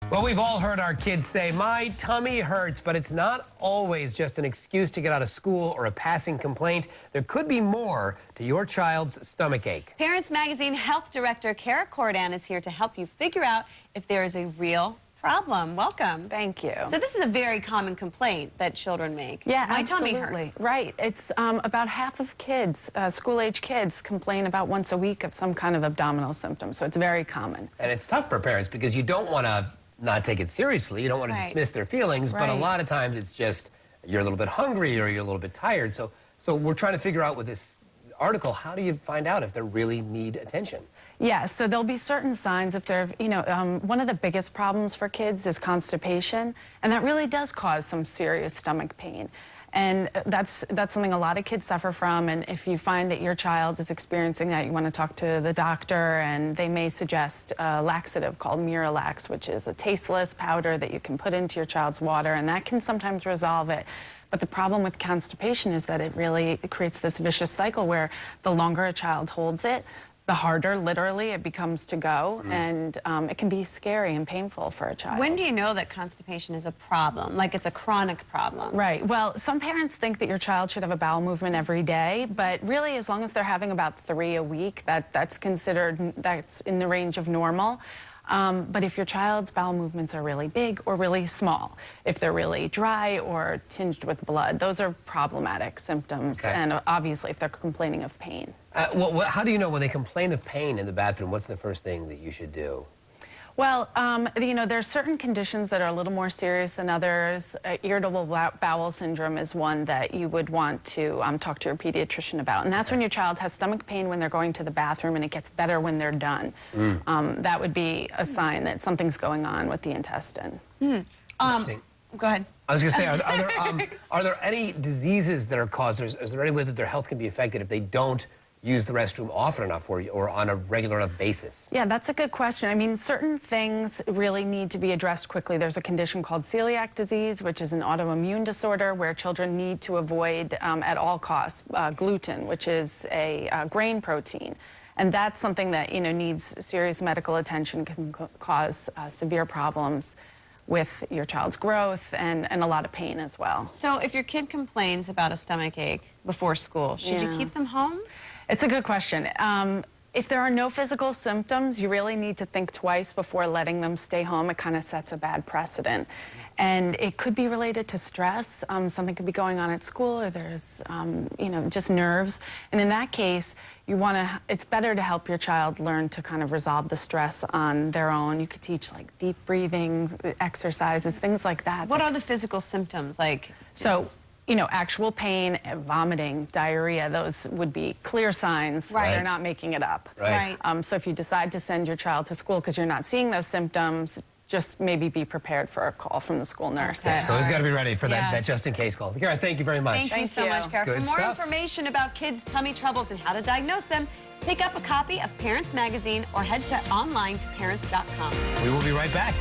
Well, we've all heard our kids say, "My tummy hurts," but it's not always just an excuse to get out of school or a passing complaint. There could be more to your child's stomachache. Parents Magazine Health Director Corridan is here to help you figure out if there is a real problem. Welcome. Thank you. So this is a very common complaint that children make. Yeah, My absolutely. tummy hurts. Right. It's about half of kids, school-age kids, complain about once a week of some kind of abdominal symptom. So it's very common. And it's tough for parents because you don't want to not take it seriously. You don't want to dismiss their feelings, but a lot of times it's just you're a little bit hungry or you're a little bit tired. So we're trying to figure out with this article, how do you find out if they really need attention? Yeah, so there'll be certain signs if they're, one of the biggest problems for kids is constipation, and that really does cause some serious stomach pain. And that's something a lot of kids suffer from, and if you find that your child is experiencing that, you want to talk to the doctor, and they may suggest a laxative called Miralax, which is a tasteless powder that you can put into your child's water, and that can sometimes resolve it. But the problem with constipation is that it creates this vicious cycle where the longer a child holds it, the harder, literally, it becomes to go, and it can be scary and painful for a child. When do you know that constipation is a problem, like it's a chronic problem? Right. Well, some parents think that your child should have a bowel movement every day, but really, as long as they're having about 3 a week, that's in the range of normal. But if your child's bowel movements are really big or really small, if they're really dry or tinged with blood, those are problematic symptoms. Okay. And obviously if they're complaining of pain. How do you know when they complain of pain in the bathroom, what's the first thing that you should do? Well, there are certain conditions that are a little more serious than others. Irritable bowel syndrome is one that you would want to talk to your pediatrician about. And that's when your child has stomach pain when they're going to the bathroom and it gets better when they're done. That would be a sign that something's going on with the intestine. Interesting. Go ahead. I was going to say, are there any diseases that are caused, or is there any way that their health can be affected if they don't use the restroom often enough or on a regular enough basis? Yeah, that's a good question. I mean, certain things really need to be addressed quickly. There's a condition called celiac disease, which is an autoimmune disorder where children need to avoid at all costs gluten, which is a grain protein. And that's something that, needs serious medical attention, can cause severe problems with your child's growth and a lot of pain as well. So if your kid complains about a stomach ache before school, should you keep them home? It's a good question. If there are no physical symptoms, you really need to think twice before letting them stay home. It kind of sets a bad precedent. And it could be related to stress. Something could be going on at school, or there's, just nerves. And in that case, it's better to help your child learn to kind of resolve the stress on their own. You could teach like deep breathing exercises, things like that. What are the physical symptoms? Actual pain, vomiting, diarrhea, those would be clear signs that they're not making it up. Right. So if you decide to send your child to school because you're not seeing those symptoms, just maybe be prepared for a call from the school nurse. Okay. So always got to be ready for that just-in-case call. Kara, thank you very much. Thank you so much, Kara. For more stuff. information about kids' tummy troubles and how to diagnose them, pick up a copy of Parents Magazine or head online to parents.com. We will be right back.